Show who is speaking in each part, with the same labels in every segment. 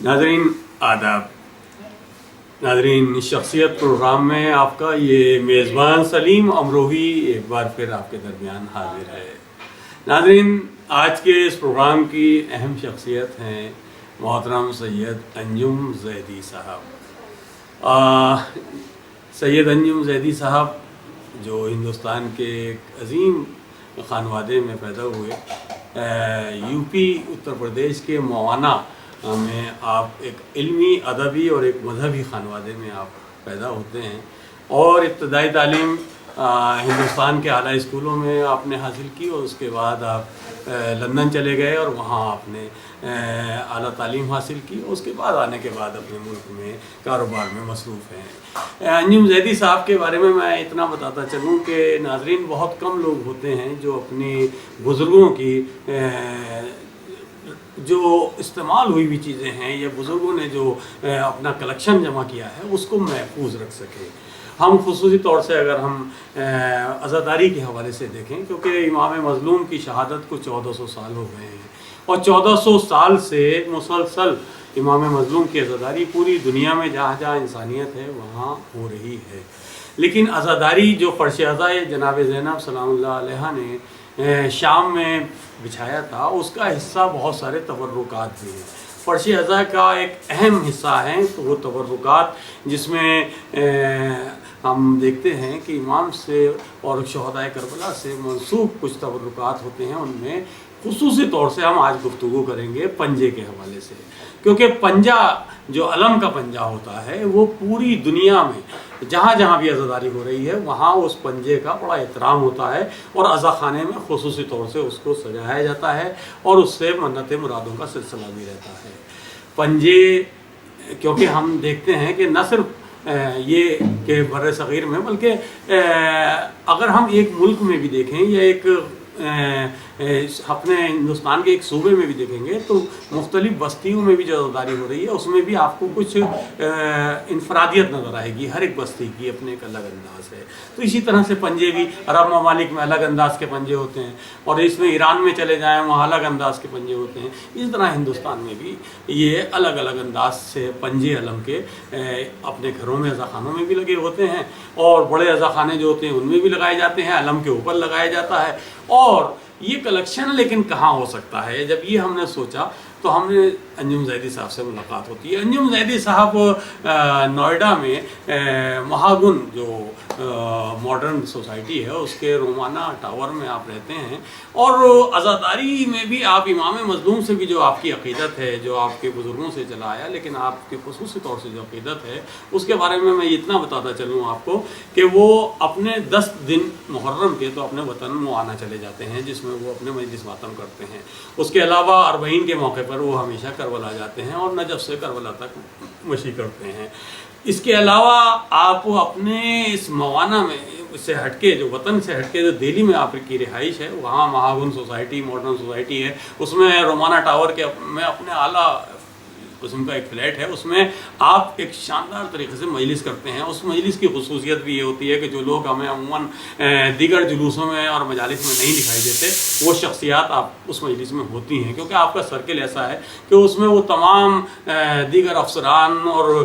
Speaker 1: नाज़रीन आदाब। नाज़रीन, शख्सियत प्रोग्राम में आपका ये मेज़बान सलीम अमरोही एक बार फिर आपके दरमियान हाजिर है। नाज़रीन, आज के इस प्रोग्राम की अहम शख्सियत हैं मोहतरम सैयद अंजुम ज़ैदी साहब। सैयद अंजुम ज़ैदी साहब जो हिंदुस्तान के एक अजीम खानवादे में पैदा हुए, यूपी उत्तर प्रदेश के मवाना में आप एक इल्मी, अदबी और एक मजहबी खानवादे में आप पैदा होते हैं और इब्तदाई तालीम हिंदुस्तान के आला स्कूलों में आपने हासिल की और उसके बाद आप लंदन चले गए और वहाँ आपने आला तालीम हासिल की। उसके बाद आने के बाद अपने मुल्क में कारोबार में मसरूफ़ हैं। अंजुम ज़ैदी साहब के बारे में मैं इतना बताता चलूँ कि नाज़रीन, बहुत कम लोग होते हैं जो अपनी बुज़ुर्गों की जो इस्तेमाल हुई हुई चीज़ें हैं या बुज़ुर्गों ने जो अपना कलेक्शन जमा किया है उसको महफूज रख सके। हम खुसूसी तौर से अगर हम अज़ादारी के हवाले से देखें, क्योंकि इमाम मज़लूम की शहादत को 1400 साल हो गए हैं और 1400 साल से मुसलसल इमाम मज़लूम की अज़ादारी पूरी दुनिया में जहाँ जहाँ इंसानियत है वहाँ हो रही है। लेकिन अज़ादारी जो फ़र्श अज़ा जनाब ज़ैनब सलामुल्लाह अलैहा ने शाम में बिछाया था, उसका हिस्सा बहुत सारे तबर्रुकात भी हैं। फ़र्श अज़ा का एक अहम हिस्सा है तो वो तबर्रुकात, जिसमें हम देखते हैं कि इमाम से और शहदाए करबला से मंसूब कुछ तबर्रुकात होते हैं। उनमें खुसूसी तौर से हम आज गुफ्तगू करेंगे पंजे के हवाले से, क्योंकि पंजा जो अलम का पंजा होता है वो पूरी दुनिया में जहाँ जहाँ भी अज़ादारी हो रही है वहाँ उस पंजे का बड़ा एहतराम होता है और अज़ा खाने में खुसूसी तौर से उसको सजाया जाता है और उससे मन्नत मुरादों का सिलसिला भी रहता है। पंजे, क्योंकि हम देखते हैं कि न सिर्फ ये कि बर्रे सग़ीर में, बल्कि अगर हम एक मुल्क में भी देखें या एक अपने हिंदुस्तान के एक सूबे में भी देखेंगे तो मुख्तलिफ़ बस्तियों में भी जो अज़ादारी हो रही है उसमें भी आपको कुछ इनफरादियत नज़र आएगी। हर एक बस्ती की अपने एक अलग अंदाज़ है। तो इसी तरह से पंजे भी अरब ममालिक में अलग अंदाज़ के पंजे होते हैं और इसमें ईरान में चले जाएँ वहाँ अलग अंदाज़ के पंजे होते हैं। इस तरह हिंदुस्तान में भी ये अलग अलग अंदाज से पंजे अलम के अपने घरों में अज़ा खानों में भी लगे होते हैं और बड़े अज़ा खाने जो होते हैं उनमें भी लगाए जाते हैं, अलम के ऊपर लगाया जाता है। और ये कलेक्शन लेकिन कहाँ हो सकता है? जब ये हमने सोचा तो हमने अंजुम ज़ैदी साहब से मुलाकात होती है। अंजुम ज़ैदी साहब नोएडा में महागुन जो मॉडर्न सोसाइटी है उसके रोमाना टावर में आप रहते हैं और अज़ादारी में भी आप इमाम मज़लूम से भी जो आपकी अक़ीदत है, जो आपके बुज़ुर्गों से चला आया, लेकिन आपके खुसूसी तौर से जो अक़ीदत है उसके बारे में मैं इतना बताता चलूँ आपको कि वो अपने 10 दिन मुहर्रम के तो अपने वतन मुआना चले जाते हैं जिसमें वो अपने मजलिस मातम करते हैं। उसके अलावा अरबईन के मौके पर वो हमेशा करबला जाते हैं और नजफ़ से करबला तक मशी करते हैं। इसके अलावा आप अपने इस मवाना में से हटके, जो वतन से हटके जो दिल्ली में आपकी रिहाइश है, वहाँ महागुन सोसाइटी, मॉडर्न सोसाइटी है, उसमें रोमाना टावर के में अपने आला किस्म का एक फ्लैट है, उसमें आप एक शानदार तरीके से मजलिस करते हैं। उस मजलिस की खुसूसियत भी ये होती है कि जो लोग हमें अमूमन दीगर जुलूसों में और मजालिस में नहीं दिखाई देते वो शख्सियात आप उस मजलिस में होती हैं, क्योंकि आपका सर्किल ऐसा है कि उसमें वो तमाम दीगर अफसरान और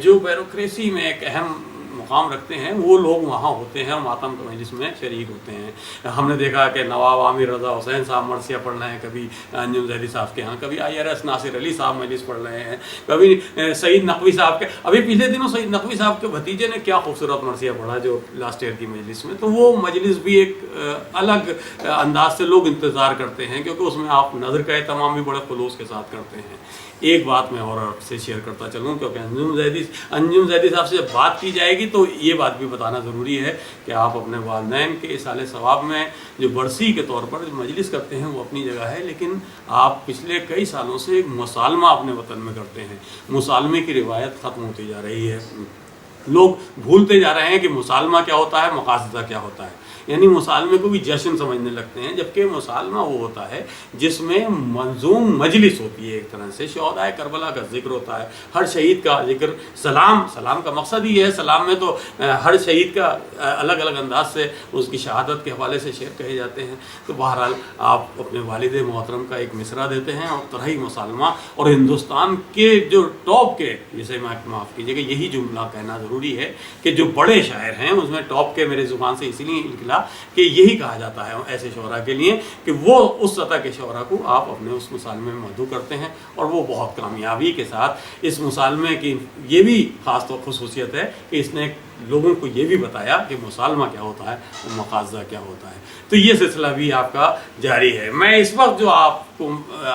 Speaker 1: जो ब्यूरोक्रेसी में एक अहम मुकाम रखते हैं वो लोग वहाँ होते हैं और मातम के मजलिस में शरीक होते हैं। हमने देखा कि नवाब आमिर रज़ा हुसैन साहब मरसिया पढ़ रहे हैं कभी अंजुम ज़ैदी साहब के यहाँ, कभी IRS नासिर अली साहब मजलिस पढ़ रहे हैं, कभी सईद नकवी साहब के, अभी पिछले दिनों सईद नकवी साहब के भतीजे ने क्या खूबसूरत मरसिया पढ़ा जो लास्ट ईयर की मजलिस में। तो वो मजलिस भी एक अलग अंदाज से लोग इंतज़ार करते हैं, क्योंकि उसमें आप नज़र का एहतमाम भी बड़े खुलूस के साथ करते हैं। एक बात मैं और आपसे शेयर करता चलूँ, क्योंकि अंजुम ज़ैदी साहब से जब बात की जाएगी तो ये बात भी बताना ज़रूरी है कि आप अपने वालिदैन के इसाले सवाब में जो बरसी के तौर पर जो मजलिस करते हैं वो अपनी जगह है, लेकिन आप पिछले कई सालों से एक मुसालमा अपने वतन में करते हैं। मुसालमे की रिवायत ख़त्म होती जा रही है, लोग भूलते जा रहे हैं कि मुसालमा क्या होता है, मकासदा क्या होता है। यानी मुसालमे को भी जश्न समझने लगते हैं, जबकि मुसालमा वो होता है जिसमें मंजूम मजलिस होती है, एक तरह से शोहदाए करबला का जिक्र होता है, हर शहीद का जिक्र, सलाम का मकसद ही है। सलाम में तो हर शहीद का अलग अलग अंदाज से उसकी शहादत के हवाले से शेर कहे जाते हैं। तो बहरहाल आप अपने वालिद मोहतरम का एक मिसरा देते हैं और तरही मुसालमा और हिंदुस्तान के जो टॉप के, जिसे माफ़ कीजिएगा यही जुमला कहना ज़रूरी है कि जो बड़े शायर हैं उसमें टॉप के मेरे ज़ुबान से इसीलिए निकला कि यही कहा जाता है ऐसे शोरा के लिए कि वो उस सतह के शोरा को आप अपने उस मुसालमे में मदऊ करते हैं और वो बहुत कामयाबी के साथ इस मुसालमे की ये भी ख़ास तौर खुसूसियत है कि इसने लोगों को ये भी बताया कि मुसालमा क्या होता है और मकाज़ा क्या होता है। तो ये सिलसिला भी आपका जारी है। मैं इस वक्त जो आपको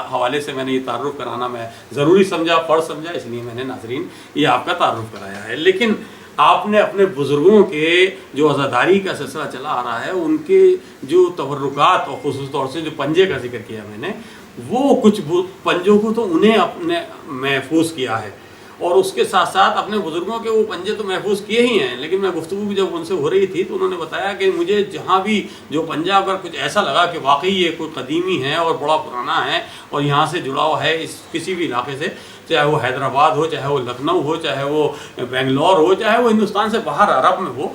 Speaker 1: हवाले से मैंने ये तारुफ कराना मैं ज़रूरी समझा, फ़र्ज़ समझा, इसलिए मैंने नाज़रीन ये आपका तारुफ कराया है। लेकिन आपने अपने बुज़ुर्गों के जो अज़ादारी का सिलसिला चला आ रहा है उनके जो तबर्रुकात और ख़ुसूस तौर से जो पंजे का जिक्र किया मैंने, वो कुछ पंजों को तो उन्हें अपने महफूज किया है और उसके साथ साथ अपने बुज़ुर्गों के वो पंजे तो महफूज किए ही हैं। लेकिन मैं गुफ्तगू भी जब उनसे हो रही थी तो उन्होंने बताया कि मुझे जहाँ भी जो पंजा अगर कुछ ऐसा लगा कि वाकई ये कोई कदीमी है और बड़ा पुराना है और यहाँ से जुड़ा हुआ है इस किसी भी इलाके से, चाहे वो हैदराबाद हो, चाहे वो लखनऊ हो, चाहे वो बेंगलोर हो, चाहे वो हिंदुस्तान से बाहर अरब में हो,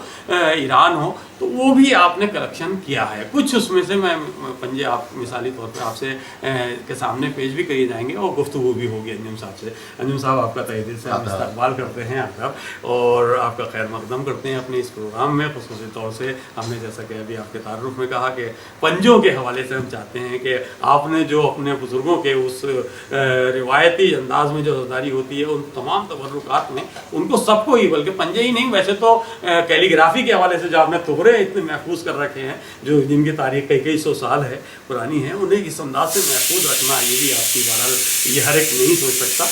Speaker 1: ईरान हो, तो वो भी आपने कलेक्शन किया है। कुछ उसमें से मैं पंजे आप मिसाली तौर पे आपसे के सामने पेश भी करिए जाएंगे और गुफ्तगू भी होगी अंजुम साहब से। अंजुम साहब आपका तहे दिल से हम इस्तकबाल करते हैं आपका और आपका खैर मकदम करते हैं अपने इस प्रोग्राम में। ख़ुसूसी तौर से हमने जैसा कि अभी आपके तारुफ में कहा कि पंजों के हवाले से हम चाहते हैं कि आपने जो अपने बुज़ुर्गों के उस रिवायती अंदाज में जो ज़दारी होती है उन तमाम तबर्रुकात में उनको सबको ही, बल्कि पंजे ही नहीं वैसे तो कैलीग्राफी के हवाले से जो आपने तोहरे इतने महफूज कर रखे हैं जो जिनकी तारीख कई सौ साल है पुरानी है, उन्हें इस अंदाज से महफूज रखना ये भी आपकी बहरहाल ये हर एक नहीं सोच सकता।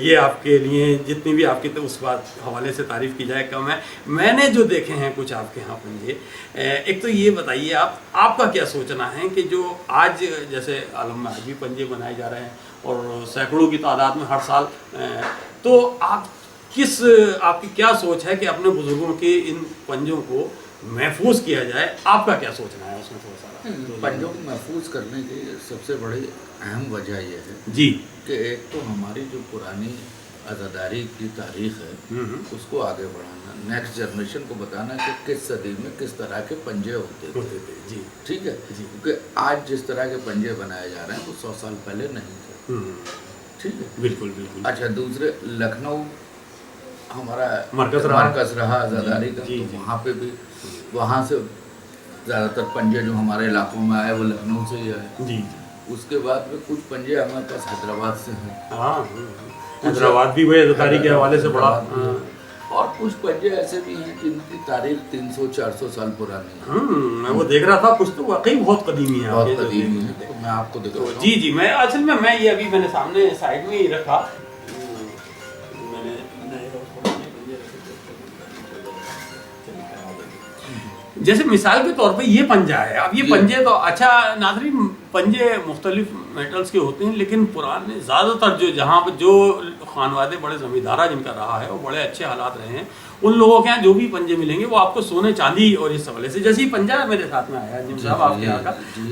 Speaker 1: ये आपके लिए जितनी भी आपकी तो उस बात हवाले से तारीफ़ की जाए कम है। मैंने जो देखे हैं कुछ आपके यहाँ पंजे, एक तो ये बताइए आपका क्या सोचना है कि जो आज जैसे आलम में आज भी पंजे बनाए जा रहे हैं और सैकड़ों की तादाद में हर साल, तो आपकी क्या सोच है कि अपने बुजुर्गों के इन पंजों को महफूज किया जाए? आपका क्या सोचना है उसमें? थोड़ा सा
Speaker 2: पंजों को महफूज करने की सबसे बड़ी अहम वजह यह है
Speaker 1: जी
Speaker 2: कि एक तो हमारी जो पुरानी आज़ादारी की तारीख है उसको आगे बढ़ाना, नेक्स्ट जनरेशन को बताना कि किस सदी में किस तरह के पंजे होते थे।
Speaker 1: जी
Speaker 2: ठीक है जी, क्योंकि आज जिस तरह के पंजे बनाए जा रहे हैं वो 100 साल पहले नहीं थे। ठीक है,
Speaker 1: बिल्कुल बिल्कुल।
Speaker 2: अच्छा, दूसरे लखनऊ हमारा
Speaker 1: मरकज
Speaker 2: रहा आज़ादारी का, तो वहाँ पे भी वहाँ से ज़्यादातर पंजे जो हमारे इलाकों में आए वो लखनऊ से ही आए जी। उसके बाद में कुछ पंजे हमारे पास हैदराबाद से हैं। हाँ,
Speaker 1: हैदराबाद भी वही आज़ादारी के हवाले से बड़ा,
Speaker 2: और कुछ पंजे ऐसे भी हैं जिनकी तारीख 300-400 साल पुरानी है।
Speaker 1: मैं वो देख रहा था, कुछ तो वाकई बहुत कदीमी है,
Speaker 2: बहुत कदीमी है। तो मैं आपको दिखाता हूं।
Speaker 1: जी मैं असल में मैं ये अभी मैंने सामने साइड में ही रखा, जैसे मिसाल के तौर पे ये पंजा है। अब ये पंजे तो अच्छा नाज़रीन पंजे मुख्तलिफ मेटल्स के होते हैं, लेकिन पुराने ज़्यादातर जो जहाँ पर जो खानवादे बड़े ज़मींदारा जिनका रहा है वो बड़े अच्छे हालात रहे हैं, उन लोगों के यहाँ जो भी पंजे मिलेंगे वो आपको सोने चांदी और इस हवाले से, जैसे ही पंजा मेरे साथ में आया जिन साहब आपके यहाँ का,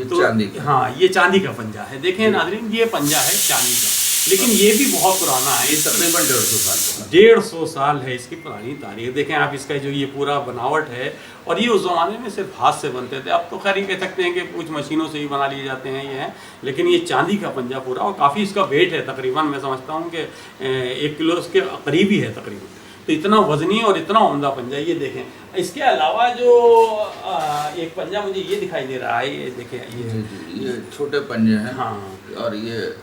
Speaker 1: तो हाँ ये चांदी का पंजा है। देखें नाज़रीन ये पंजा है चांदी का, लेकिन ये भी बहुत पुराना है, ये
Speaker 2: तकरीबन 150 साल
Speaker 1: 150 साल है इसकी पुरानी तारीख। देखें आप इसका जो ये पूरा बनावट है, और ये उस ज़माने में सिर्फ हाथ से बनते थे, अब तो खैर ये कह सकते हैं कि कुछ मशीनों से ही बना लिए जाते हैं ये हैं, लेकिन ये चांदी का पंजा पूरा, और काफ़ी इसका वेट है, तकरीबन मैं समझता हूँ कि 1 किलो इसके करीब ही है तकरीबन। तो इतना वज़नी और इतना उम्दा पंजा ये देखें। इसके अलावा जो एक पंजा मुझे ये दिखाई दे रहा है, ये देखें
Speaker 2: ये छोटे पंजे हैं।
Speaker 1: हाँ,
Speaker 2: और ये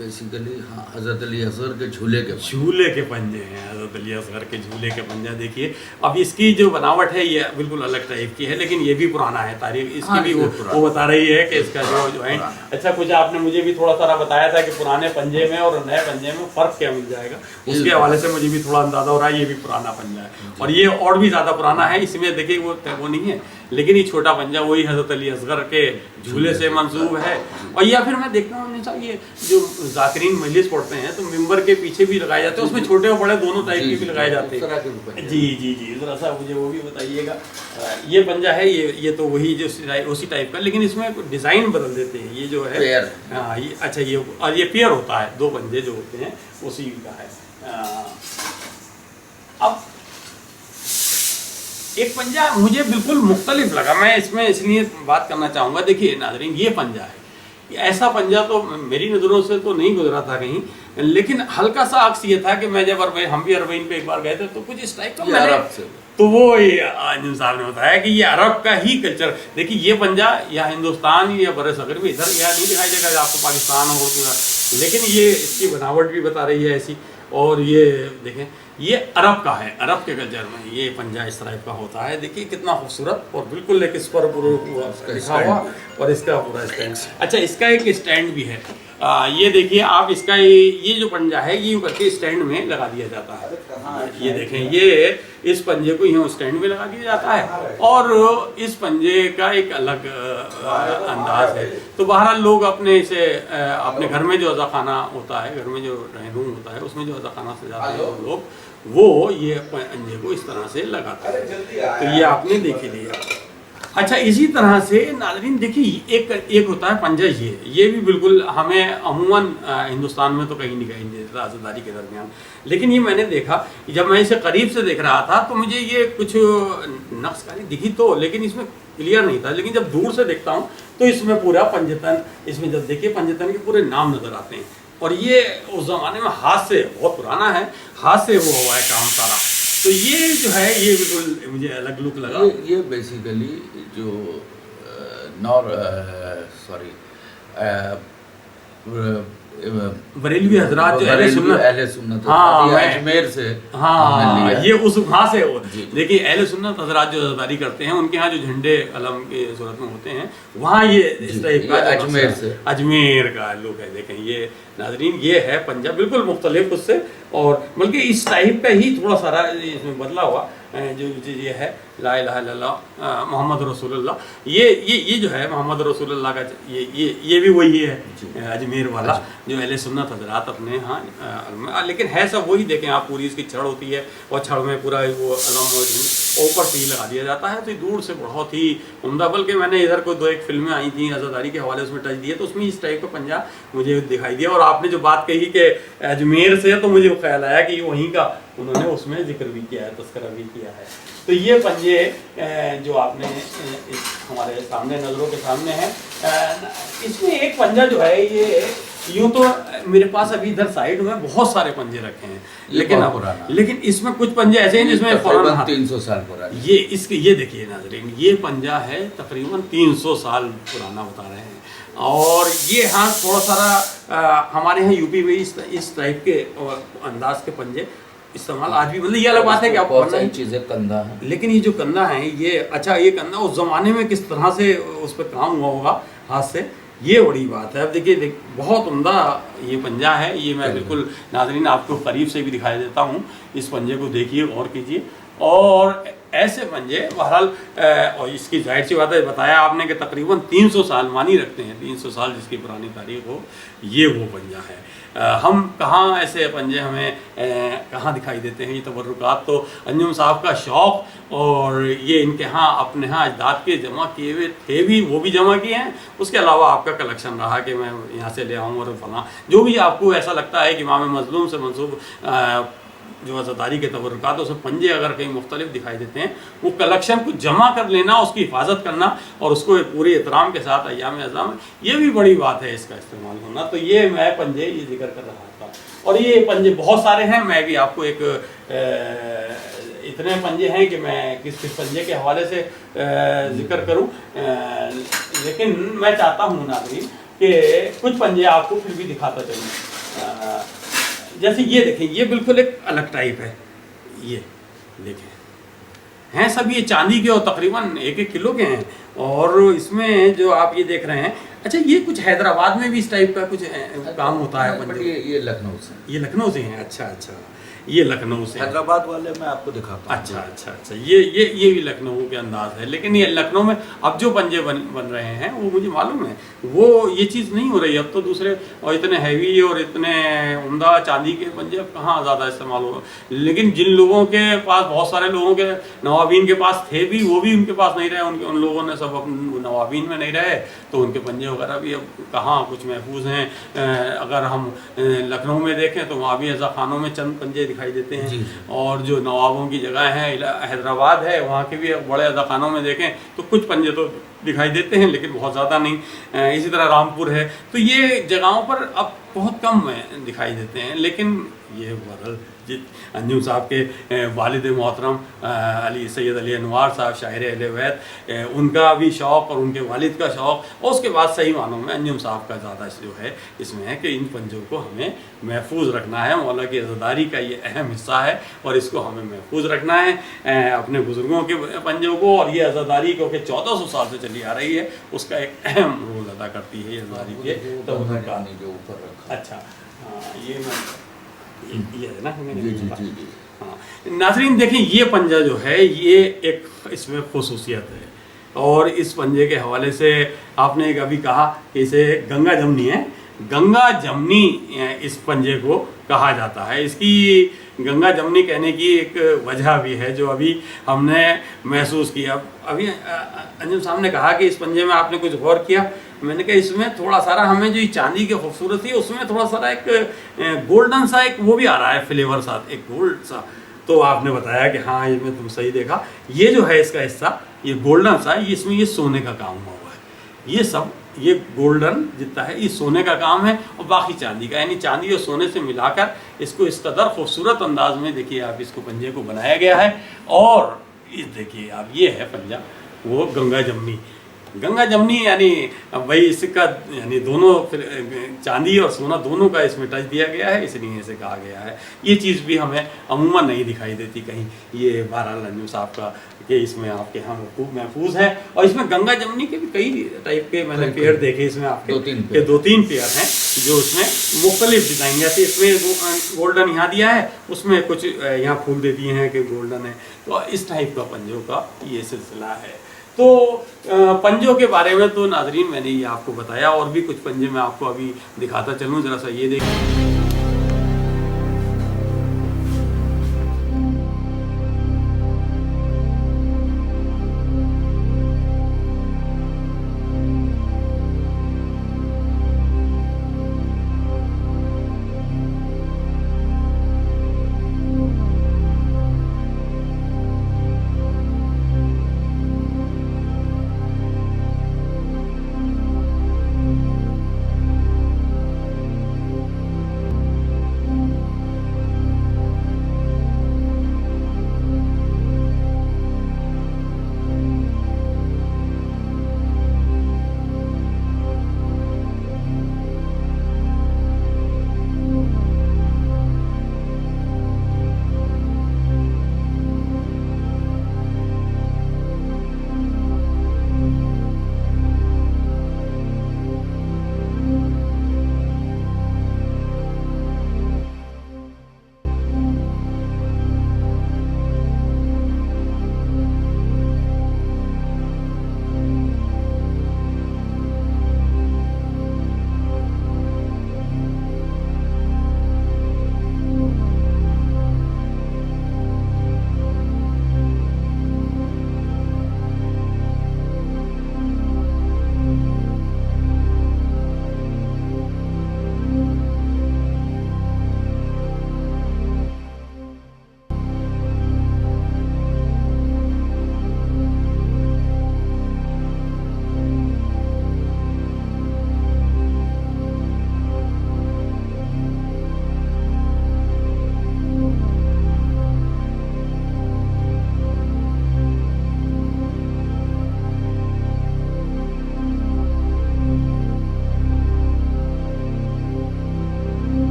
Speaker 2: बेसिकली हज़रत अली असगर के झूले के
Speaker 1: पंजे हैं। हज़रत अली असगर के झूले के पंजा देखिए, अब इसकी जो बनावट है ये बिल्कुल अलग टाइप की है, लेकिन ये भी पुराना है तारीख इसकी। हाँ, भी वो बता रही है कि इसका जो है अच्छा, कुछ आपने मुझे भी थोड़ा सा बताया था कि पुराने पंजे में और नए पंजे में फ़र्क क्या मिल जाएगा, उसके हवाले से मुझे भी थोड़ा अंदाज़ा हो रहा है। ये भी पुराना पंजा है और ये और भी ज़्यादा पुराना है। इसमें देखिए वो नहीं है, लेकिन ये छोटा पंजा वही हज़रत अली असगर के झूले से मंसूब है। और या फिर मैं देखता हूँ साहब ये जो ज़ाकिरीन मजलिस पढ़ते हैं तो मिंबर के पीछे भी लगाए जाते हैं, उसमें छोटे और बड़े दोनों टाइप के भी लगाए जाते हैं। जी जी जी, ज़रा सा मुझे वो भी बताइएगा। ये पंजा है, ये तो वही जो उसी टाइप का, लेकिन इसमें डिज़ाइन बदल देते हैं। ये जो है हाँ ये अच्छा, ये और ये पेयर होता है, दो पंजे जो होते हैं उसी का है। अब एक पंजा मुझे बिल्कुल मुख्तलिफ लगा, मैं इसमें इसलिए बात करना चाहूँगा। देखिए नाज़रीन, ये पंजा है, ऐसा पंजा तो मेरी नज़रों से तो नहीं गुजरा था कहीं, लेकिन हल्का सा अक्स ये था कि मैं जब हम भी अरबईन पे एक बार गए थे तो कुछ इस टाइप का मैंने तो वो अंजुम साहब ने बताया कि ये अरब का ही कल्चर। देखिए ये पंजा या हिंदुस्तान या बड़े सगर में इधर या नहीं दिखाई देगा आपको, पाकिस्तान हो, लेकिन ये इसकी बनावट भी बता रही है ऐसी। और ये देखें, ये अरब का है, अरब के कल्चर में ये पंजा इस टाइप का होता है। देखिए कितना खूबसूरत और बिल्कुल एक इस पर लिखा हुआ और इसका पूरा स्टैंड। अच्छा, इसका एक स्टैंड भी है, ये देखिए आप, इसका ये जो पंजा है ये करके स्टैंड में लगा दिया जाता है। ये देखें, ये इस पंजे को यूँ स्टैंड में लगा दिया जाता है और इस पंजे का एक अलग अंदाज है। तो बहरहाल लोग अपने इसे अपने घर में जो अज़ाखाना होता है, घर में जो ड्राइंग रूम होता है उसमें जो अज़ाखाना सजाते हैं लोग, वो ये पंजे को इस तरह से लगाते हैं। तो ये आपने देख ही लिया। अच्छा, इसी तरह से नाज़रीन देखिए एक होता है पंजा, ये भी बिल्कुल हमें अमूमन हिंदुस्तान में तो कहीं नहीं देता आज़ादारी के दरमियान, लेकिन ये मैंने देखा जब मैं इसे करीब से देख रहा था तो मुझे ये कुछ नक्शकारी दिखी तो, लेकिन इसमें क्लियर नहीं था। लेकिन जब दूर से देखता हूँ तो इसमें पूरा पंजतन, इसमें जब देखिए पंजतन के पूरे नाम नज़र आते हैं। और ये उस ज़माने में हाथ से, बहुत पुराना है, हाथ से वो हुआ है काम सारा। तो ये जो है ये बिल्कुल मुझे अलग लुक लगा।
Speaker 2: ये बेसिकली जो
Speaker 1: बरेलवी हजरात जो
Speaker 2: अहले सुन्नत अजमेर से,
Speaker 1: हाँ ये उस वहाँ से देखिए अहले सुन्नत हजरात जो अज़ादारी करते हैं उनके यहाँ जो झंडे अलम के सूरत में होते हैं वहाँ ये इस टाइप का
Speaker 2: अजमेर से,
Speaker 1: अजमेर का लुक है। देखें ये नाज़रीन, ये है पंजाब बिल्कुल मुख्तलिफ उससे, और बल्कि इस टाइप का ही थोड़ा सारा इसमें बदला हुआ जो ये है ला इलाहा इल्लल्लाह मोहम्मद रसूलुल्लाह, ये जो है मोहम्मद रसूलुल्लाह का ये भी वही है अजमेर वाला जो अहले सुन्नत हज़रात अपने यहाँ, लेकिन है सब वही। देखें आप, पूरी इसकी छड़ होती है और छड़ में पूरा वो अलम ऊपर से ही लगा दिया जाता है। तो दूर से बहुत ही उम्दा, बल्कि मैंने इधर को 2-1 फिल्में आई थी आज़ादारी के हवाले से, उसमें टच दिए तो उसमें इस टाइप का पंजा मुझे दिखाई दिया। और आपने जो बात कही कि अजमेर से, तो मुझे ख्याल आया कि वहीं का उन्होंने उसमें जिक्र भी किया है, तस्करा भी किया है। तो ये पंजे जो आपने हमारे सामने नज़रों के सामने है, इसमें एक पंजा जो है ये यूँ तो मेरे पास अभी इधर साइड में बहुत सारे पंजे रखे हैं, लेकिन इसमें कुछ पंजे ऐसे हैं जिसमें
Speaker 2: 300 साल पुराना।
Speaker 1: ये देखिए नाज़रीन, ये पंजा है तकरीबन 300 साल पुराना बता रहे हैं। और ये हाँ थोड़ा सारा हमारे यहाँ यूपी में इस टाइप के अंदाज के पंजे इस्तेमाल आज भी, मतलब ये अलग बात है कि आप
Speaker 2: बहुत सारी चीज़ें कंधा है,
Speaker 1: लेकिन ये जो कंधा है ये अच्छा, ये कंधा उस ज़माने में किस तरह से उस पर काम हुआ होगा हाथ से, ये बड़ी बात है। अब देखिए बहुत उम्दा ये पंजा है। ये मैं बिल्कुल नाज़रीन आपको करीब से भी दिखाई देता हूँ, इस पंजे को देखिए, गौर कीजिए। और ऐसे पंजे बहरहाल, और इसकी जाहिर सी बात है, बताया आपने कि तकरीबन 300 साल मानी रखते हैं, 300 साल जिसकी पुरानी तारीख हो, ये वो पंजा है। हम कहाँ ऐसे पंजे हमें कहाँ दिखाई देते हैं। ये तबर्रुकात तो अंजुम साहब का शौक़, और ये इनके यहाँ अपने यहाँ अजदाद के जमा किए हुए थे भी, वो भी जमा किए हैं। उसके अलावा आपका कलेक्शन रहा कि मैं यहाँ से ले आऊँ और फलां, जो भी आपको ऐसा लगता है कि इमाम मज़लूम से मंसूब जो अज़ादारी के तबर्रुकात, उसमें पंजे अगर कहीं मुख्तलिफ दिखाई देते हैं, वो कलेक्शन को जमा कर लेना, उसकी हिफाजत करना और उसको पूरे एहतराम के साथ अय्याम अज़ाम, ये भी बड़ी बात है इसका इस्तेमाल होना। तो ये मैं पंजे ये जिक्र कर रहा था, और ये पंजे बहुत सारे हैं। मैं भी आपको एक इतने पंजे हैं कि मैं किस पंजे के हवाले से जिक्र करूँ, लेकिन मैं चाहता हूँ नाज़रीन कि कुछ पंजे आपको फिर भी दिखाता चलूँ। जैसे ये देखें, ये बिल्कुल एक अलग टाइप है, ये देखें हैं सब ये चांदी के और तकरीबन 1-1 किलो के हैं। और इसमें जो आप ये देख रहे हैं, अच्छा ये कुछ हैदराबाद में भी इस टाइप का कुछ काम होता है पंजे।
Speaker 2: ये लखनऊ से,
Speaker 1: ये लखनऊ से हैं। अच्छा, ये लखनऊ से है।
Speaker 2: हैदराबाद वाले मैं आपको दिखाता हूँ।
Speaker 1: अच्छा, ये भी लखनऊ के अंदाज है। लेकिन ये लखनऊ में अब जो पंजे बन रहे हैं वो मुझे मालूम है, वो ये चीज़ नहीं हो रही अब तो दूसरे, और इतने हैवी और इतने उम्दा चांदी के पंजे अब कहाँ ज़्यादा इस्तेमाल हो। लेकिन जिन लोगों के पास, बहुत सारे लोगों के नवाबीन के पास थे भी, वो भी उनके पास नहीं रहे, उन लोगों ने सब नवाबीन में नहीं रहे, तो उनके पंजे वगैरह भी अब कहाँ कुछ महफूज हैं। अगर हम लखनऊ में देखें तो वहाँ भी ऐसा खानों में चंद पंजे दिखाई देते हैं, और जो नवाबों की जगह है हैदराबाद है, वहाँ के भी बड़े अदा खानों में देखें तो कुछ पंजे तो दिखाई देते हैं, लेकिन बहुत ज़्यादा नहीं। इसी तरह रामपुर है, तो ये जगहों पर अब बहुत कम दिखाई देते हैं। लेकिन ये बहरहाल अंजुम साहब के वालिद मोहतरम अली सैयद अली अनवार साहब शायर अहले बैत, उनका भी शौक़ और उनके वालिद का शौक़, और उसके बाद सही मानों में अंजुम साहब का ज़्यादा जो है इसमें है कि इन पंजों को हमें महफूज रखना है। मौला की अज़ादारी का ये अहम हिस्सा है और इसको हमें महफूज रखना है, अपने बुज़ुर्गों के पंजों को। और ये अज़ादारी क्योंकि 1400 साल से चली आ रही है, उसका एक अहम रोल अदा करती है ये अज़ादारी के। तो
Speaker 2: ऊपर रखा,
Speaker 1: अच्छा, ये मैं ये है ना,
Speaker 2: जी।
Speaker 1: हाँ नाज़रीन देखें, ये पंजा जो है ये एक इसमें खुसूसियत है, और इस पंजे के हवाले से आपने एक अभी कहा कि इसे गंगा जमनी है, गंगा जमनी इस पंजे को कहा जाता है। इसकी गंगा जमनी कहने की एक वजह भी है जो अभी हमने महसूस किया। अभी अंजुम साहब ने कहा कि इस पंजे में आपने कुछ गौर किया, मैंने कहा इसमें थोड़ा सारा हमें जो ये चांदी की खूबसूरती है उसमें थोड़ा सारा एक गोल्डन सा एक वो भी आ रहा है फ्लेवर साथ, एक गोल्ड सा। तो आपने बताया कि हाँ ये में तुम सही देखा, ये जो है इसका हिस्सा ये गोल्डन सा है, इसमें ये सोने का काम हुआ है। ये सब ये गोल्डन जितना है ये सोने का काम है, और बाकी चांदी का, यानी चांदी और सोने से मिलाकर इसको इस कदर खूबसूरत अंदाज में देखिए आप इसको पंजे को बनाया गया है। और इस देखिए आप ये है पंजा वो गंगा जमनी। गंगा जमनी यानी वही इसका यानी दोनों फिर चांदी और सोना दोनों का इसमें टच दिया गया है, इसलिए इसे कहा गया है। ये चीज़ भी हमें अमूमन नहीं दिखाई देती कहीं, ये बहरहाल अंजुम साहब का कि इसमें आपके यहाँ खूब महफूज है। और इसमें गंगा जमनी के भी कई टाइप के मैंने पेड़ देखे इसमें आपके, दो तीन पेड़ हैं जो उसमें मुख्तलिफ डिज़ाइन, जैसे इसमें गोल्डन यहाँ दिया है, उसमें कुछ यहाँ फूल दे दिए हैं कि गोल्डन है। तो इस टाइप का पंजों का ये सिलसिला है। तो पंजों के बारे में तो नाज़रीन मैंने ये आपको बताया, और भी कुछ पंजे मैं आपको अभी दिखाता चलूँ, ज़रा सा ये देखिए।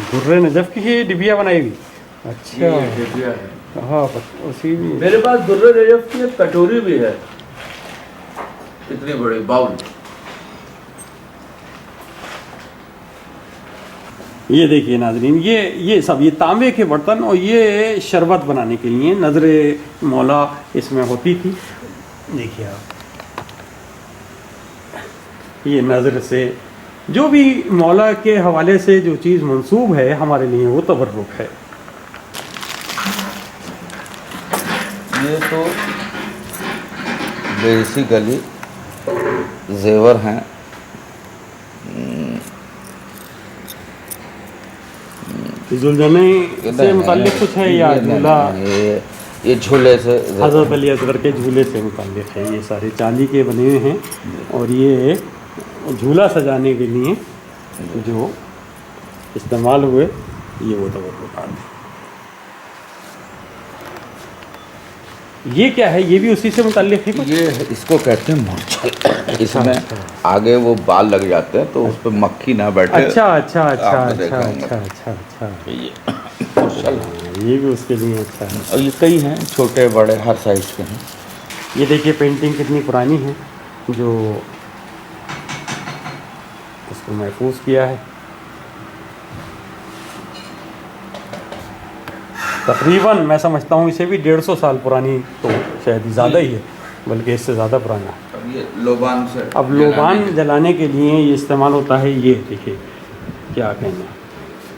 Speaker 1: दुर्रे नजफ की ये डिबिया बनाई हुई। अच्छा
Speaker 2: ये डिबिया है।
Speaker 1: हाँ उसी भी
Speaker 2: मेरे पास दुर्रे नजफ की एक कटोरी भी है, इतनी बड़ी बाउल।
Speaker 1: ये देखिए नाजरीन, ये सब ये तांबे के बर्तन और ये शरबत बनाने के लिए नजरे मौला इसमें होती थी। देखिए आप, ये नज़र से जो भी मौला के हवाले से जो चीज़ मंसूब है हमारे लिए वो तबर्रुक है।
Speaker 2: ये तो बेसिकली जेवर हैं,
Speaker 1: जुलझने से मुताल्लिक कुछ है या झूला?
Speaker 2: ये झूले से,
Speaker 1: हज़रत अली असगर के झूले से मुताल्लिक है। ये सारे चांदी के बने हुए हैं और ये झूला सजाने के लिए जो इस्तेमाल हुए ये वो तबर्रुकात है। ये क्या है? ये भी उसी से मुताल्लिक है कुछ?
Speaker 2: ये इसको कहते हैं मूंछल। इसमें आगे वो बाल लग जाते हैं तो उस पर मक्खी ना बैठे।
Speaker 1: अच्छा अच्छा अच्छा
Speaker 2: आपने
Speaker 1: अच्छा
Speaker 2: देखा
Speaker 1: अच्छा
Speaker 2: होगा।
Speaker 1: अच्छा अच्छा
Speaker 2: ये मूंछल है।
Speaker 1: ये भी उसके लिए अच्छा है।
Speaker 2: और ये कई हैं, छोटे बड़े हर साइज के हैं।
Speaker 1: ये देखिए पेंटिंग कितनी पुरानी है जो इसको महफूज किया है। तकरीबन मैं समझता हूँ इसे भी 150 साल पुरानी, तो शायद ज़्यादा ही है, बल्कि इससे ज़्यादा पुराना है।
Speaker 2: अब ये लोबान से,
Speaker 1: अब लोबान जलाने के लिए ये इस्तेमाल होता है। ये देखिए क्या कहना।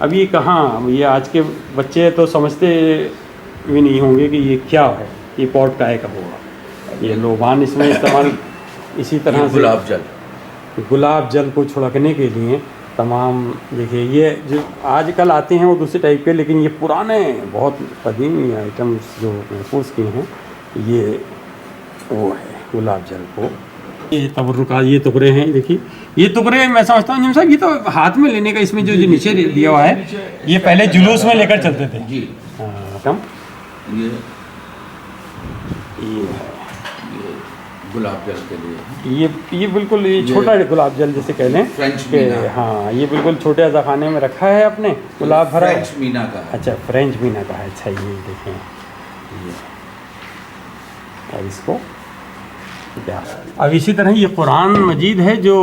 Speaker 1: अब ये कहाँ, ये आज के बच्चे तो समझते भी नहीं होंगे कि ये क्या है, ये पॉट काय का होगा। ये लोबान इसमें इस्तेमाल इसी तरह से गुलाब जल को छिड़कने के लिए तमाम। देखिए ये जो आजकल आते हैं वो दूसरे टाइप के, लेकिन ये पुराने बहुत कदीमी आइटम्स जो महफूज किए हैं ये वो है गुलाब जल को। ये तबर्रुकात, ये टुकड़े हैं। देखिए ये टुकड़े मैं समझता हूँ साहब ये तो हाथ में लेने का, इसमें जो नीचे दिया हुआ है ये पहले जुलूस में लेकर चलते थे
Speaker 2: जी।
Speaker 1: हाँ कम
Speaker 2: ये
Speaker 1: है
Speaker 2: गुलाब जल के लिए।
Speaker 1: ये बिल्कुल ये छोटा गुलाब जल जैसे कह लें
Speaker 2: फ्रेंच
Speaker 1: कि
Speaker 2: मीना।
Speaker 1: हाँ ये बिल्कुल छोटे अज़ाखाने में रखा है अपने गुलाब भरा।
Speaker 2: फ्रेंच मीना का है।
Speaker 1: अच्छा फ्रेंच मीना का है। अच्छा ये देखें ये, और इसको क्या अब इसी तरह ये कुरान मजीद है जो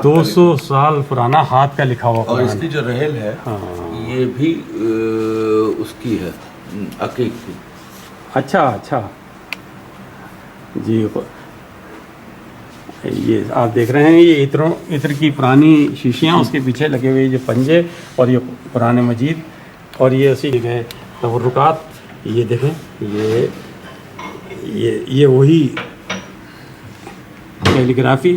Speaker 1: 200 साल पुराना हाथ का लिखा हुआ
Speaker 2: और
Speaker 1: कुरान
Speaker 2: इसकी जो रहेल है
Speaker 1: हाँ।
Speaker 2: ये भी उसकी है, अकीक की।
Speaker 1: अच्छा अच्छा जी। ये आप देख रहे हैं ये इत्र की पुरानी शीशियाँ, उसके पीछे लगे हुए जो पंजे और ये पुराने मजीद और ये उसी जगह तबर्रुकात। ये देखें ये वही कैलीग्राफी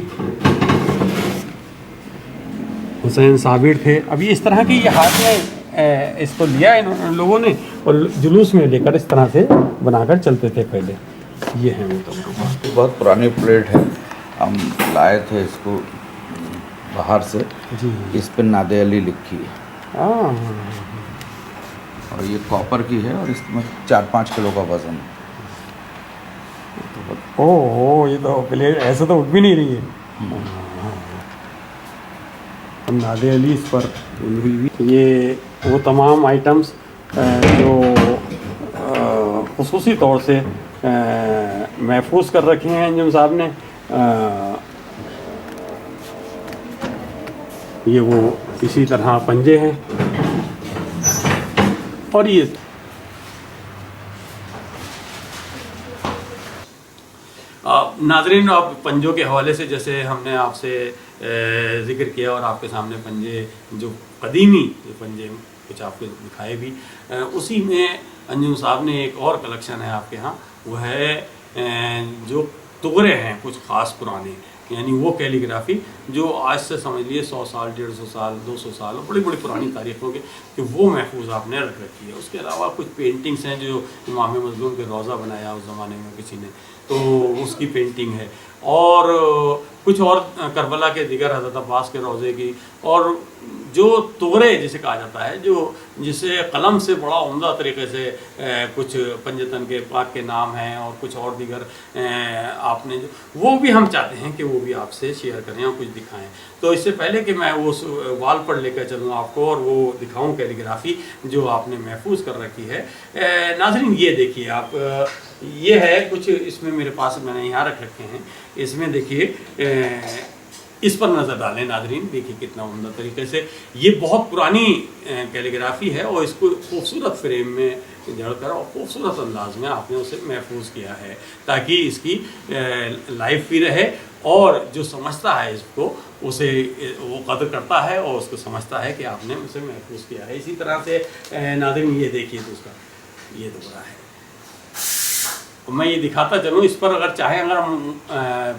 Speaker 1: हुसैन साबिर थे। अभी इस तरह की ये हाथ में इसको लिया इन लोगों ने और जुलूस में लेकर इस तरह से बनाकर चलते थे पहले। ये है वो तबर्रुकात।
Speaker 2: बहुत पुरानी प्लेट है, हम लाए थे इसको बाहर से
Speaker 1: जी।
Speaker 2: इस पर नादे अली लिखी है
Speaker 1: हाँ
Speaker 2: और ये कॉपर की है और इसमें 4-5 किलो का वजन है।
Speaker 1: ओह ये तो प्लेट ऐसे तो उठ भी नहीं रही है। नादे अली इस पर ये वो más आइटम्स जो ख़ुसूसी तौर से महफूज कर रखे हैं अंजुम साहब ने। ये वो इसी तरह पंजे हैं और ये नाज़रीन अब पंजों के हवाले से जैसे हमने आपसे ज़िक्र किया और आपके सामने पंजे जो कदीमी पंजे कुछ आपको दिखाए भी, उसी में अंजुम साहब ने एक और कलेक्शन है आपके यहाँ, वो है जो टुकड़े हैं कुछ ख़ास पुराने, यानी वो कैलीग्राफी जो आज से समझ लिए 100 साल 150 साल 200 साल बड़ी बड़ी पुरानी तारीखों के कि वो महफूज आपने रख रखी है। उसके अलावा कुछ पेंटिंग्स हैं जो इमाम मज़लूम के रोज़ा बनाया उस ज़माने में किसी ने, तो उसकी पेंटिंग है। और कुछ और करबला के दिगर हज़रत अब्बास के रोज़े की, और जो तोरे जिसे कहा जाता है, जो जिसे कलम से बड़ा उम्दा तरीके से कुछ पंजतन के पाक के नाम हैं और कुछ और दिगर आपने जो, वो भी हम चाहते हैं कि वो भी आपसे शेयर करें और कुछ दिखाएं। तो इससे पहले कि मैं वो वाल पर लेकर चलूँ आपको और वो दिखाऊं कैलीग्राफी जो आपने महफूज कर रखी है, नाज़रीन ये देखिए आप, ये है कुछ इसमें मेरे पास मैंने यहाँ रख रखे हैं, इसमें देखिए इस पर नज़र डालें नाज़रीन, देखिए कितना उम्दा तरीके से, ये बहुत पुरानी कैलीग्राफी है और इसको खूबसूरत फ्रेम में जड़कर और खूबसूरत अंदाज में आपने उसे महफूज किया है ताकि इसकी लाइफ भी रहे और जो समझता है इसको उसे वो कदर करता है और उसको समझता है कि आपने उसे महफूज किया है। इसी तरह से नाज़रीन ये देखिए दूसरा, ये दोबारा है, मैं ये दिखाता चलूँ, इस पर अगर चाहें अगर हम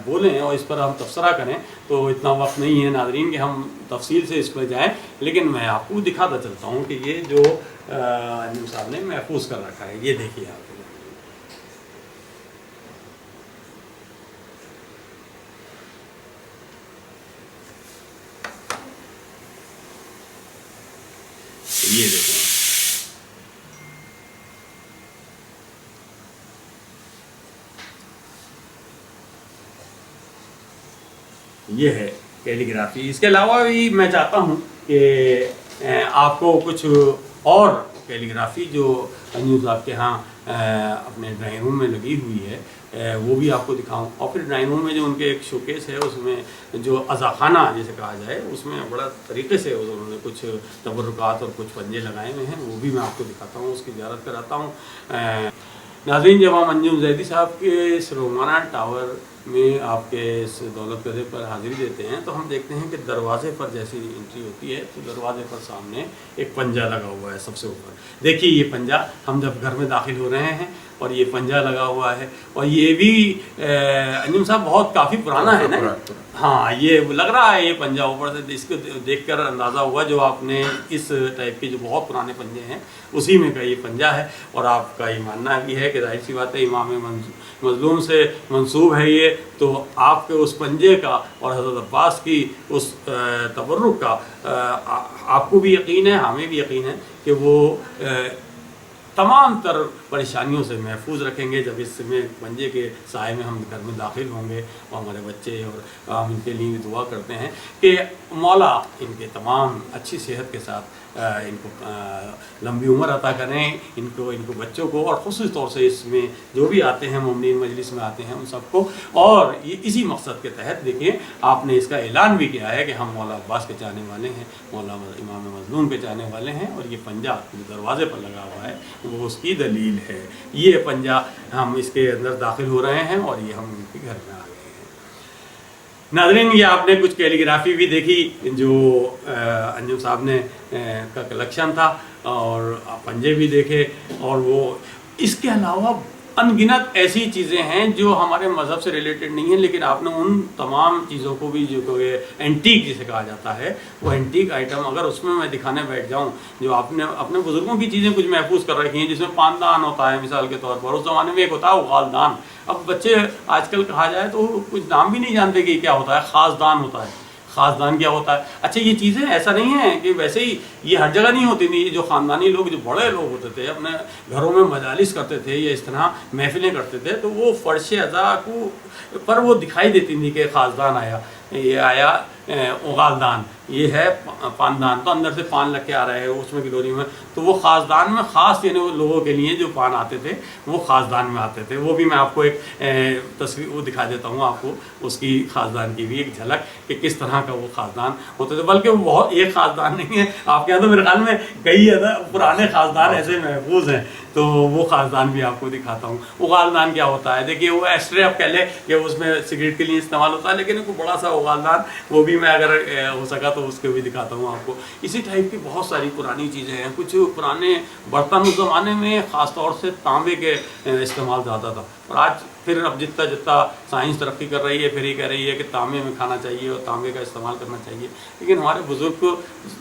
Speaker 1: बोलें और इस पर हम तबसरा करें तो इतना वक्त नहीं है नाज़रीन कि हम तफसील से इस पर जाएं, लेकिन मैं आपको दिखाता चलता हूँ कि ये जो अंजुम साहब ने महफूज कर रखा है, ये देखिए आप, ये देखें, ये है कैलीग्राफी। इसके अलावा भी मैं चाहता हूँ कि आपको कुछ और कैलीग्राफी जो अंजुम साहब के यहाँ अपने ड्राइंग रूम में लगी हुई है वो भी आपको दिखाऊं, और फिर ड्राइंग रूम में जो उनके एक शोकेस है उसमें जो अज़ाखाना जिसे कहा जाए उसमें बड़ा तरीके से उन्होंने कुछ तबरुकात और कुछ पंजे लगाए हुए हैं, वो भी मैं आपको दिखाता हूँ, उसकी ज़ियारत कराता हूँ। नाज़रीन, जब हम अंजुम ज़ैदी साहब के इस रोमाना टावर में आपके इस दौलत गधे पर हाज़िरी देते हैं तो हम देखते हैं कि दरवाजे पर जैसी एंट्री होती है तो दरवाजे पर सामने एक पंजा लगा हुआ है सबसे ऊपर। देखिए ये पंजा, हम जब घर में दाखिल हो रहे हैं और ये पंजा लगा हुआ है, और ये भी अंजुम साहब बहुत काफ़ी पुराना है ना, हाँ ये लग रहा है ये पंजा ऊपर से इसको देखकर अंदाज़ा हुआ, जो आपने इस टाइप के जो बहुत पुराने पंजे हैं उसी में का ये पंजा है। और आपका ये मानना भी है कि जाहिर सी बात है इमाम मज़लूम से मंसूब है ये, तो आपके उस पंजे का और हज़रत अब्बास की उस तबर्रुक का आपको भी यकीन है, हमें भी यकीन है कि वो तमाम तर परेशानियों से महफूज रखेंगे जब इसमें पंजे के साए में हम घर में दाखिल होंगे। और हमारे बच्चे और हम इनके लिए भी दुआ करते हैं कि मौला इनके तमाम अच्छी सेहत के साथ इनको लंबी उम्र अता करें, इनको बच्चों को, और ख़ुसूस तौर से इसमें जो भी आते हैं मुमनीन मजलिस में आते हैं उन सबको। और ये इसी मकसद के तहत देखिए आपने इसका ऐलान भी किया है कि हम मौला अब्बास के चाहने वाले हैं, मौला इमाम मज़लूम के चाहने वाले हैं, और ये पंजा जो दरवाज़े पर लगा हुआ है वो उसकी दलील है। ये पंजा हम इसके अंदर दाखिल हो रहे हैं और ये हम उनके घर में आ गए हैं। नाज़रीन, ये आपने कुछ कैलीग्राफी भी देखी जो अंजुम साहब ने का कलेक्शन था, और पंजे भी देखे, और वो इसके अलावा अनगिनत ऐसी चीज़ें हैं जो हमारे मज़हब से रिलेटेड नहीं है, लेकिन आपने उन तमाम चीज़ों को भी, जो एंटीक जिसे कहा जाता है, वो एंटीक आइटम अगर उसमें मैं दिखाने बैठ जाऊं, जो आपने अपने बुज़ुर्गों की चीज़ें कुछ महफूज कर रखी हैं, जिसमें पानदान होता है मिसाल के तौर पर, उस ज़माने में एक होता है उगालदान। अब बच्चे आजकल कहा जाए तो कुछ नाम भी नहीं जानते कि क्या होता है, ख़ासदान होता है, ख़ासदान क्या होता है। अच्छा, ये चीज़ें ऐसा नहीं है कि वैसे ही ये हर जगह नहीं होती थी, जो ख़ानदानी लोग, जो बड़े लोग होते थे, अपने घरों में मजालिस करते थे या इस तरह महफिलें करते थे, तो वो फ़र्श अज़ा को पर वो दिखाई देती थी कि ख़ासदान आया, ये आया उगालदान, ये है पानदान, तो अंदर से पान लग के आ रहा है उसमें गिलोरी में, तो वो ख़ासदान में ख़ास यानी वो लोगों के लिए जो पान आते थे वो ख़ासदान में आते थे। वो भी मैं आपको एक तस्वीर वो दिखा देता हूँ आपको, उसकी ख़ासदान की भी एक झलक कि किस तरह का वो ख़ासदान होते थे। बल्कि वो बहुत एक ख़ासदान नहीं है, आपके यहाँ तो मेरे ख्याल में कई पुराने ख़ासदान ऐसे महफूज हैं, तो वो ख़ासदान भी आपको दिखाता हूँ। उगालदान क्या होता है, देखिए वो एस्ट्रे आप कह लें कि उसमें सिगरेट के लिए इस्तेमाल होता है, लेकिन एक बड़ा सा उगालदान, वो भी मैं अगर हो सका तो उसको भी दिखाता हूँ आपको। इसी टाइप की बहुत सारी पुरानी चीज़ें हैं। कुछ पुराने बर्तन उस ज़माने में ख़ास तौर से तांबे के इस्तेमाल ज़्यादा था, और आज फिर अब जितना जितना साइंस तरक्की कर रही है फिर ये कह रही है कि तांबे में खाना चाहिए और तांबे का इस्तेमाल करना चाहिए। लेकिन हमारे बुज़ुर्ग को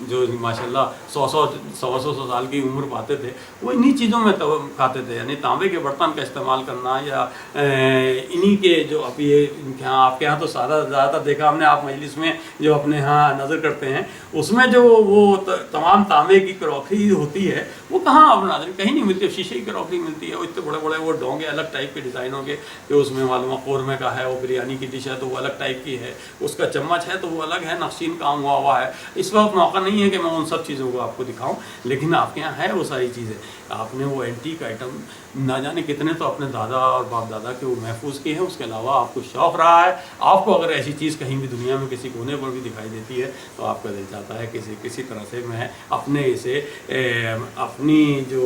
Speaker 1: जो माशाल्लाह 100 साल की उम्र पाते थे वो इन्हीं चीज़ों में तो खाते थे, यानी तांबे के बर्तन का इस्तेमाल करना या इन्हीं के जो अब ये आपके यहाँ तो ज़्यादातर देखा हमने, आप मजलिस में जो अपने यहाँ नज़र करते हैं उसमें जो वो तमाम तांबे की क्रॉकरी होती है वो कहाँ अब नाज़र कहीं नहीं मिलती, शीशे की क्रॉकरी मिलती है। वो इतने बड़े बड़े वो डोंगे अलग टाइप के डिज़ाइनों के, कि उसमें मालूम कौरमे का है, वो बिरयानी की डिश है तो वो अलग टाइप की है, उसका चम्मच है तो वो अलग है, नक्शीन काम हुआ है। इस वक्त मौका नहीं है कि मैं उन सब चीज़ों को आपको दिखाऊं, लेकिन आपके यहाँ है वो सारी चीज़ें। आपने वो एंटीक आइटम ना जाने कितने तो अपने दादा और बाप दादा के वो महफूज किए हैं, उसके अलावा आपको शौक़ रहा है। आपको अगर ऐसी चीज़ कहीं भी दुनिया में किसी कोने पर भी दिखाई देती है तो आपका दिल चाहता है किसी तरह से मैं अपने इसे अपनी जो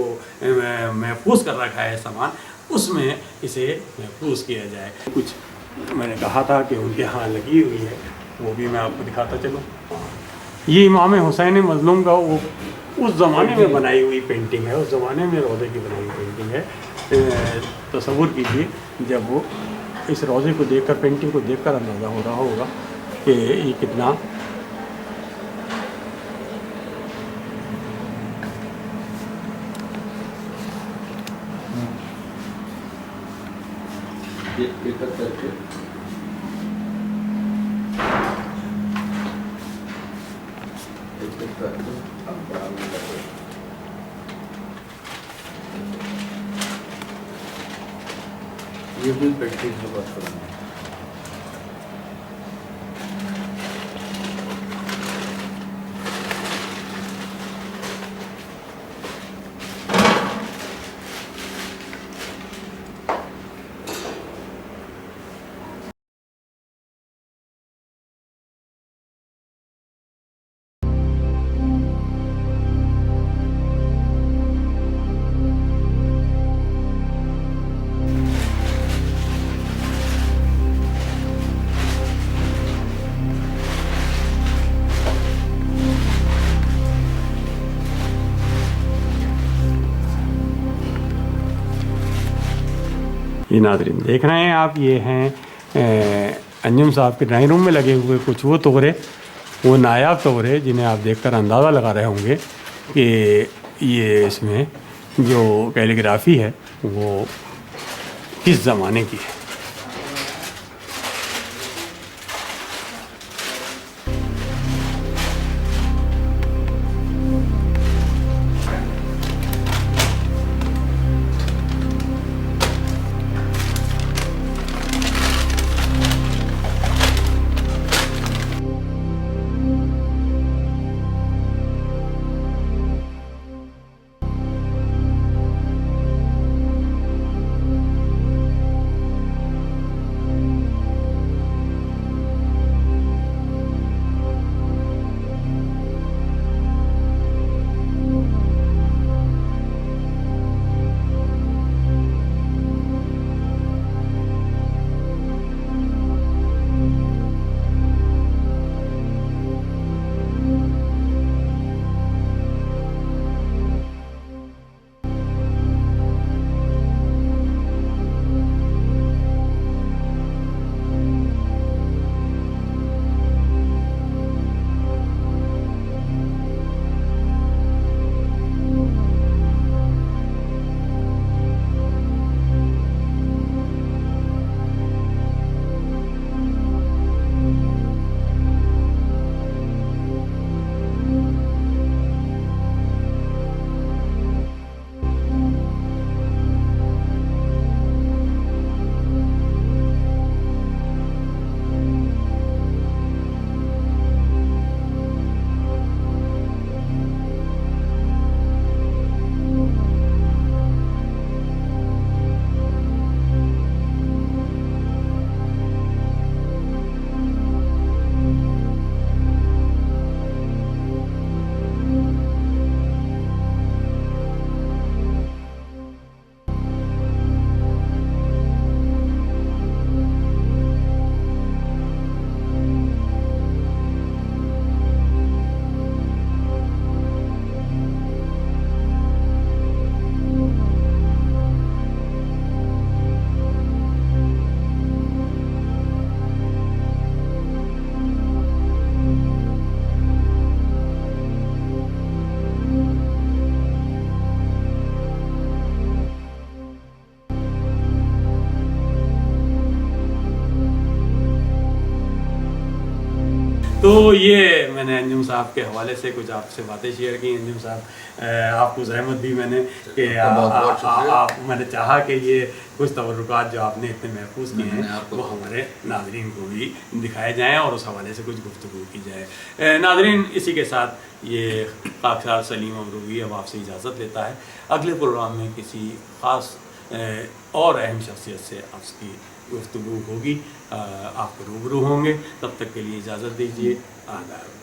Speaker 1: महफूज कर रखा है सामान उसमें इसे महफूज किया जाए। कुछ मैंने कहा था कि उनके यहाँ लगी हुई है, वो भी मैं आपको दिखाता चलूँ। ये इमाम हुसैन मज़लूम का वो उस ज़माने में बनाई हुई पेंटिंग है, उस ज़माने में रोज़े की बनाई हुई पेंटिंग है। तसव्वुर कीजिए जब वो इस रोज़े को देखकर, पेंटिंग को देखकर अंदाज़ा हो रहा होगा कि ये कितना
Speaker 2: ये भी पेंटिंग से बात करेंगे।
Speaker 1: ये नाज़रीन देख रहे हैं आप, ये हैं अंजुम साहब के ड्राइंग रूम में लगे हुए कुछ वो तोहरे, वो नायाब तोहरे जिन्हें आप देखकर अंदाज़ा लगा रहे होंगे कि ये इसमें जो कैलीग्राफी है वो किस ज़माने की है। تو یہ میں نے انجم صاحب کے حوالے سے کچھ آپ سے باتیں شیئر کی. انجم صاحب آپ کو زحمت دی میں نے کہ میں نے چاہا کہ یہ کچھ تبرکات جو آپ نے اتنے محفوظ کیے ہیں وہ ہمارے ناظرین کو بھی دکھائے جائیں اور اس حوالے سے کچھ گفتگو کی جائے. ناظرین اسی کے ساتھ یہ خاکسار سلیم امروی اب آپ سے اجازت لیتا ہے. اگلے پروگرام میں کسی خاص اور اہم شخصیت سے آپ کی گفتگو ہوگی, آپ کو روبرو ہوں گے. تب تک کے لیے اجازت دیجیے. آداب.